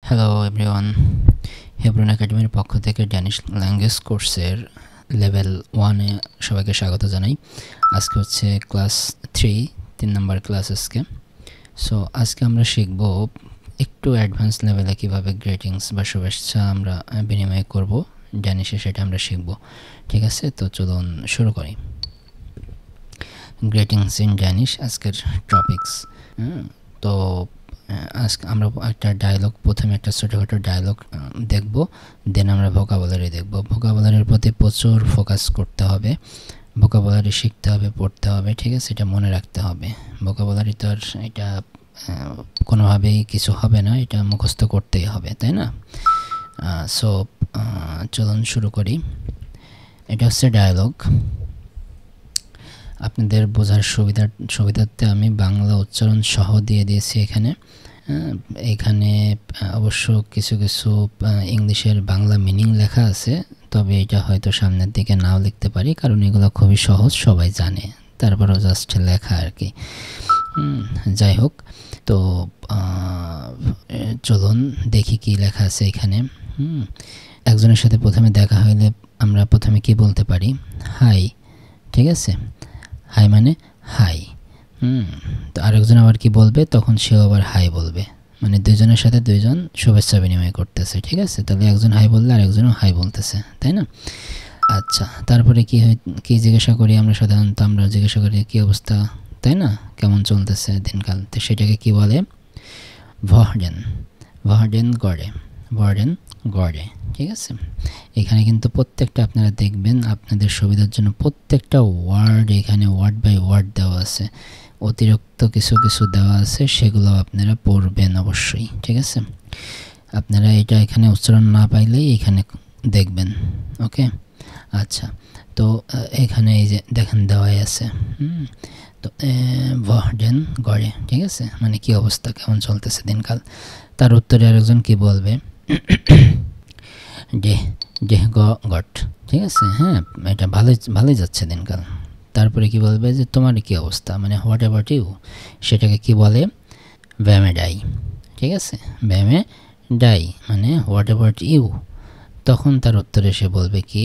Hello everyone, Hebron একাডেমির পক্ষ থেকে ড্যানিশ ল্যাঙ্গুয়েজ কোর্সের লেভেল 1-এ সবাইকে স্বাগত জানাই। আজকে হচ্ছে ক্লাস 3 নম্বর ক্লাস আজকে। সো আজকে আমরা শিখব একটু অ্যাডভান্স লেভেলে কীভাবে গ্রিটিংস বা শুভেচ্ছা আমরা বিনিময় করব ড্যানিশে, সেটা আমরা শিখব। ঠিক আছে, তো চলুন শুরু করি। গ্রিটিংস ইন ড্যানিশ আজকের টপিকস। তো আজকে আমরা একটা ডায়লগ, প্রথমে একটা ছোটোখাটো ডায়লগ দেখব, দেন আমরা ভোকাবুলারি দেখব। ভোকাবুলারির প্রতি প্রচুর ফোকাস করতে হবে, ভোকাবুলারি শিখতে হবে, পড়তে হবে। ঠিক আছে, এটা মনে রাখতে হবে। ভোকাবুলারি তো আর এটা কোনোভাবেই কিছু হবে না, এটা মুখস্থ করতেই হবে, তাই না? সো চলুন শুরু করি। এটা হচ্ছে ডায়লগ। আপনাদের বোঝার সুবিধার্থে আমি বাংলা উচ্চারণ সহ দিয়ে দিয়েছি এখানে অবশ্য কিছু কিছু ইংলিশের বাংলা মিনিং লেখা আছে, তবে এটা হয়তো সামনের দিকে নাও লিখতে পারি, কারণ এগুলো খুবই সহজ, সবাই জানে, তারপরেও জাস্ট লেখা আর কি। যাই হোক, তো চলুন দেখি কি লেখা আছে এখানে। একজনের সাথে প্রথমে দেখা হইলে আমরা প্রথমে কি বলতে পারি? হাই। ঠিক আছে, হাই মানে হাই। তো আরেকজন আবার কি বলবে? তখন সেও আবার হাই বলবে, মানে দুইজনের সাথে দুইজন শুভেচ্ছা বিনিময় করতেছে। ঠিক আছে, তাহলে একজন হাই বললে আরেকজনও হাই বলতেছে, তাই না? আচ্ছা, তারপরে কি জিজ্ঞাসা করি আমরা? সাধারণত আমরা জিজ্ঞাসা করি কি অবস্থা, তাই না? কেমন চলতেছে দিনকাল? তো সেটাকে কি বলে? ভহডেন। ভহডেন গড়ে, ভহডেন গড়ে। ঠিক আছে, এখানে কিন্তু প্রত্যেকটা আপনারা দেখবেন, আপনাদের সুবিধার জন্য প্রত্যেকটা ওয়ার্ড এখানে ওয়ার্ড বাই ওয়ার্ড দেওয়া আছে, অতিরিক্ত কিছু কিছু দেওয়া আছে, সেগুলো আপনারা পড়বেন অবশ্যই। ঠিক আছে, আপনারা এটা এখানে উচ্চারণ না পাইলেই এখানে দেখবেন। ওকে, আচ্ছা, তো এখানে এই যে দেখেন দেওয়াই আছে। তো ভহডেন গড়ে, ঠিক আছে, মানে কি অবস্থা, কেমন চলতেছে দিনকাল। তার উত্তরে আরেকজন কি বলবে? Day goat. ঠিক আছে, হ্যাঁ, এটা ভালোই যাচ্ছে দিনকাল। তারপরে কি বলবে? যে তোমার কি অবস্থা, মানে হোয়াট অ্যাবাউট ইউ, সেটাকে কি বলে? ভ্যামে ডাই। ঠিক আছে, ভ্যামে ডাই মানে হোয়াট অ্যাবাউট ইউ। তখন তার উত্তরে সে বলবে কি?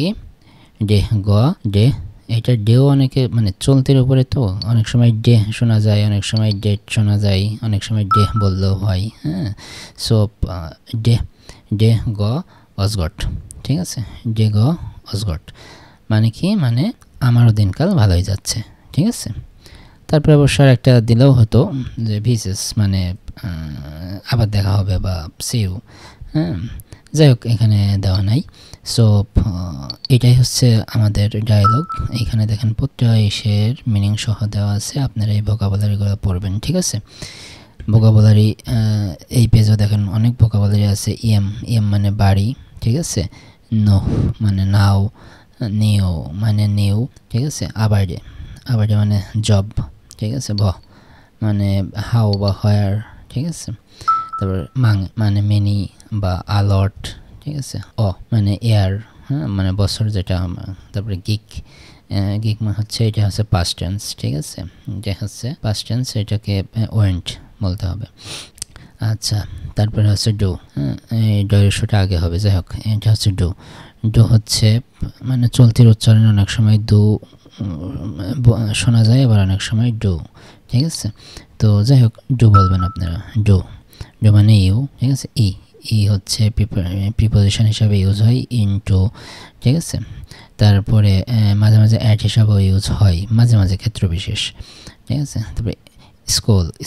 ডে। এটা ডেও অনেকে, মানে চলতির উপরে তো অনেক সময় ডে শোনা যায়, অনেক সময় ডেট শোনা যায়, অনেক সময় ডে বললেও হয়। হ্যাঁ, সো ডে অজগট। ঠিক আছে, ডে অজগট মানে কি? মানে আমারও দিনকাল ভালোই যাচ্ছে। ঠিক আছে, তারপরে অবশ্য একটা দিলেও হতো যে ভিসেস, মানে আবার দেখা হবে বা সিউ। হ্যাঁ, যাই হোক, এখানে দেওয়া নাই। সো এটাই হচ্ছে আমাদের ডায়লগ। এখানে দেখেন প্রত্যয়ের মিনিং সহ দেওয়া আছে, আপনারা এই ভোকাবুলারিগুলো পড়বেন। ঠিক আছে, ভোকাবুলারি এই পেজও দেখেন অনেক ভোকাবুলারি আছে। ইএম মানে বাড়ি। ঠিক আছে, নো মানে নাও, নিও মানে নিউ। ঠিক আছে, আবারে মানে জব। ঠিক আছে, মানে হাউ বা হোয়ার। ঠিক আছে, তারপর মানে মেনি বা আলট। ঠিক আছে, মানে এয়ার, হ্যাঁ, মানে বছর যেটা। তারপরে গিক মানে হচ্ছে, এটা হচ্ছে পাস্ট টেন্স। ঠিক আছে, এটা হচ্ছে পাস্ট টেন্স, এটাকে ওয়েন্ট বলতে হবে। আচ্ছা, তারপরে হচ্ছে ডু। এই ডয়সটা আগে হবে, যাই হোক, এটা হচ্ছে ডু হচ্ছে মানে চলতির উচ্চারণ, অনেক সময় দু শোনা যায়, আবার অনেক সময় ডু। ঠিক আছে, তো যাই হোক, ডু বলবেন আপনারা। ডু মানে ইউ। ঠিক আছে, ই হচ্ছে প্রিপোজিশন হিসাবে ইউজ হয় ইনটু। ঠিক আছে, তারপরে মাঝে মাঝে অ্যাড হিসাবেও ইউজ হয়, মাঝে মাঝে ক্ষেত্র বিশেষ। ঠিক আছে, তারপরে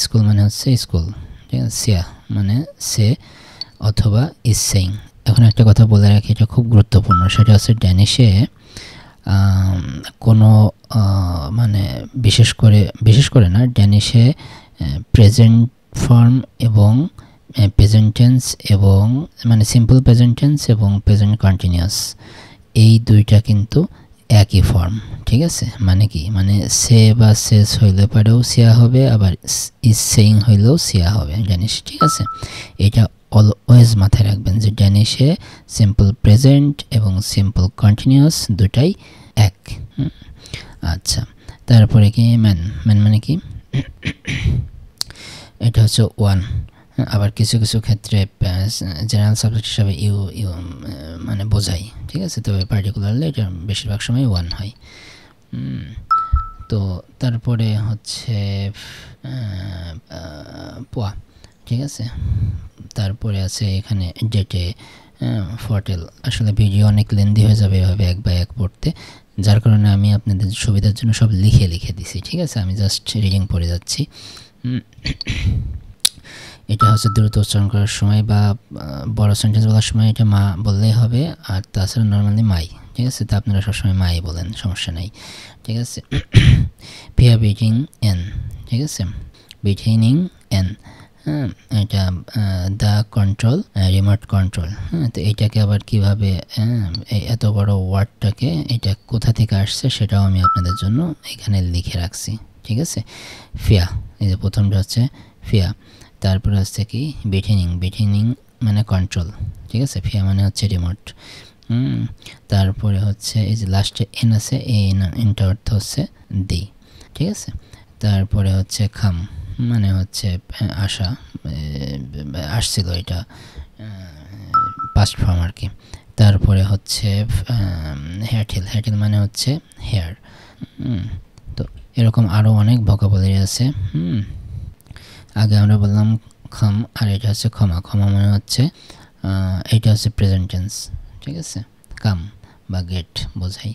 স্কুল মানে হচ্ছে স্কুল। ঠিক আছে, সিয়া মানে সে অথবা ইজ সেইং। এখন একটা কথা বলে রাখি, এটা খুব গুরুত্বপূর্ণ, সেটা হচ্ছে ড্যানিশে কোনো মানে বিশেষ করে না, ড্যানিশে প্রেজেন্ট ফর্ম এবং প্রেজেন্ট টেন্স এবং মানে সিম্পল প্রেজেন্ট টেন্স এবং প্রেজেন্ট কন্টিনিউয়াস, এই দুইটা কিন্তু একই ফর্ম। ঠিক আছে, মানে কি? মানে সে বা সেস হইলে পরেও সিয়া হবে, আবার ইজ সেইং হইলেও সিয়া হবে ড্যানিশ। ঠিক আছে, এটা অলওয়েজ মাথায় রাখবেন যে ড্যানিশে সিম্পল প্রেজেন্ট এবং সিম্পল কন্টিনিউয়াস দুটাই এক। আচ্ছা, তারপরে কি ম্যান মানে কি? এটা হচ্ছে ওয়ান। আবার কিছু কিছু ক্ষেত্রে জেনারেল সাবজেক্ট হিসাবে ইউ ইউ মানে বোঝাই, ঠিক আছে। তবে পার্টিকুলারলি এটা বেশিরভাগ সময় 1 হয়। তো তারপরে হচ্ছে পোয়া, ঠিক আছে। তারপরে আছে এখানে ডেটে ফটেল। আসলে ভিডিও অনেক লেন্দি হয়ে যাবে এভাবে এক বাই এক পড়তে, যার কারণে আমি আপনাদের সুবিধার জন্য সব লিখে দিছি, ঠিক আছে। আমি জাস্ট রিডিং পড়ে যাচ্ছি। এটা হচ্ছে দ্রুত উচ্চারণ করার সময় বা বড় সেন্টেন্স বলার সময় এটা মা বললেই হবে, আর তাছাড়া নর্মালি মাই, ঠিক আছে। তো আপনারা সবসময় মাই বলেন, সমস্যা নাই, ঠিক আছে। ফিয়া বিটিং এন, ঠিক আছে, বিটিনিং এন, হ্যাঁ, এটা দ্য কন্ট্রোল, রিমোট কন্ট্রোল। হ্যাঁ, তো এইটাকে আবার কীভাবে এত বড় ওয়ার্ডটাকে এটা কোথা থেকে আসছে সেটাও আমি আপনাদের জন্য এখানে লিখে রাখছি, ঠিক আছে। ফিয়া, এই যে প্রথমটা হচ্ছে ফিয়া, তারপরে হচ্ছে কি বিটিনিং মানে কন্ট্রোল, ঠিক আছে। ফিয়া মানে হচ্ছে রিমোট। তারপরে হচ্ছে এই যে লাস্টে এন আছে, এই এনটা অর্থ হচ্ছে দি, ঠিক আছে। তারপরে হচ্ছে খাম মানে হচ্ছে আসা, আসছিল, এটা পাস্ট ফর্ম আর কি। তারপরে হচ্ছে হেয়ারটেল মানে হচ্ছে হেয়ার। তো এরকম আরও অনেক ভোকাবুলারি আছে। আগে আমরা বললাম খাম, আর এটা হচ্ছে ক্ষমা মানে হচ্ছে এটা হচ্ছে প্রেজেন্ট টেন্স, ঠিক আছে। কাম বা গেট বোঝাই।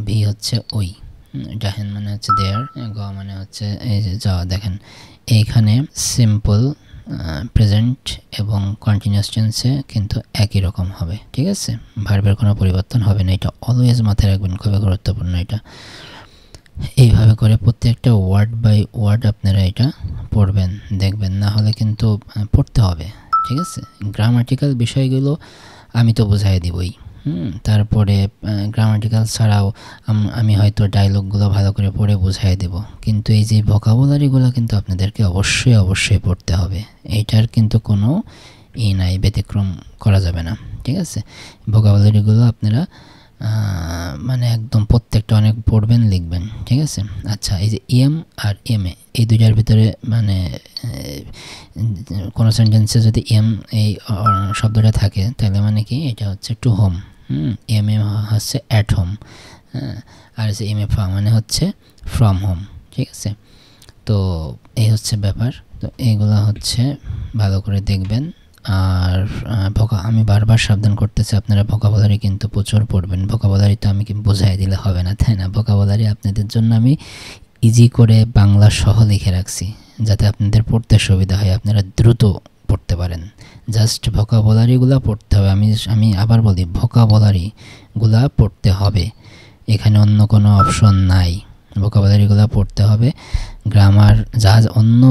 বি হচ্ছে ওই, ডাহেন মানে হচ্ছে দেয়ার, গ মানে হচ্ছে এই যে যাওয়া। দেখেন এইখানে সিম্পল প্রেজেন্ট এবং কন্টিনিউয়াস টেন্সে কিন্তু একই রকম হবে, ঠিক আছে। ভার্বের কোনো পরিবর্তন হবে না, এটা অলওয়েজ মাথায় রাখবেন, খুবই গুরুত্বপূর্ণ এটা। এইভাবে করে প্রত্যেকটা ওয়ার্ড বাই ওয়ার্ড আপনারা এটা পড়বেন, দেখবেন, না হলে কিন্তু পড়তে হবে, ঠিক আছে। গ্রামাটিক্যাল বিষয়গুলো আমি তো বোঝাই দিবই। তারপরে গ্রামাটিক্যাল ছাড়াও আমি হয়তো ডায়লগগুলো ভালো করে পড়ে বোঝাই দেব, কিন্তু এই যে ভোকাবুলারিগুলো কিন্তু আপনাদেরকে অবশ্যই পড়তে হবে। এইটার কিন্তু কোনো নাই, ব্যতিক্রম করা যাবে না, ঠিক আছে। ভোকাবুলারিগুলো আপনারা মানে একদম প্রত্যেকটা অনেক পড়বেন, লিখবেন, ঠিক আছে। আচ্ছা, এই যে এম আর এম এ, এই দুইটার ভিতরে মানে কোনো সেন্টেন্সে যদি এম এই শব্দটা থাকে তাহলে মানে কি এটা হচ্ছে টু হোম, এম এ হচ্ছে অ্যাট হোম, আর হচ্ছে এম এ মানে হচ্ছে ফ্রম হোম, ঠিক আছে। তো এই হচ্ছে ব্যাপার। তো এইগুলো হচ্ছে ভালো করে দেখবেন। আর আমি বারবার সাবধান করতেছি, আপনারা ভোকাবুলারি কিন্তু প্রচুর পড়বেন। ভোকাবুলারি তো আমি কি বোঝাই দিলে হবে না, তাই না। ভোকাবুলারি আপনাদের জন্য আমি ইজি করে বাংলা সহ লিখে রাখছি, যাতে আপনাদের পড়তে সুবিধা হয়, আপনারা দ্রুত পড়তে পারেন। জাস্ট ভোকাবুলারিগুলো পড়তে হবে। আমি আবার বলি, ভোকাবুলারিগুলো পড়তে হবে, এখানে অন্য কোনো অপশন নাই। ভোকাবুলারিগুলো পড়তে হবে। গ্রামার যা অন্য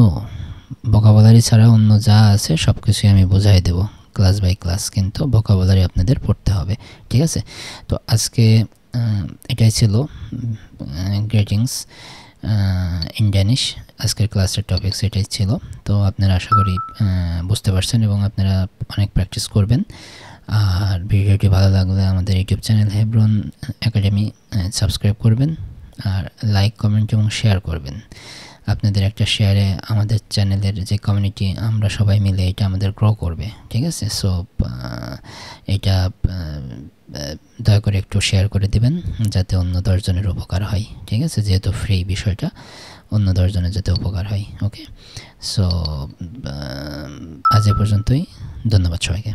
ভোকাবুলারি ছাড়া অন্য যা আছে সব কিছুই আমি বোঝাই দেব ক্লাস বাই ক্লাস, কিন্তু ভোকাবুলারি আপনাদের পড়তে হবে, ঠিক আছে। তো আজকে এটাই ছিল গ্রিটিংস ইন ড্যানিশ। আজকের ক্লাসের টপিকস এটাই ছিল। তো আপনারা আশা করি বুঝতে পারছেন এবং আপনারা অনেক প্র্যাকটিস করবেন। আর ভিডিওটি ভালো লাগলে আমাদের YouTube channel Hebron academy subscribe করবেন, আর লাইক, কমেন্ট এবং শেয়ার করবেন। আপনাদের একটা শেয়ারে আমাদের চ্যানেলের যে কমিউনিটি আমরা সবাই মিলে এটা আমাদের গ্রো করবে, ঠিক আছে। সো এটা দয়া করে একটু শেয়ার করে দিবেন, যাতে অন্য 10 জনের উপকার হয়, ঠিক আছে। যেহেতু ফ্রি বিষয়টা, অন্য 10 জনের যাতে উপকার হয়। ওকে, সো আজ এ পর্যন্তই। ধন্যবাদ সবাইকে।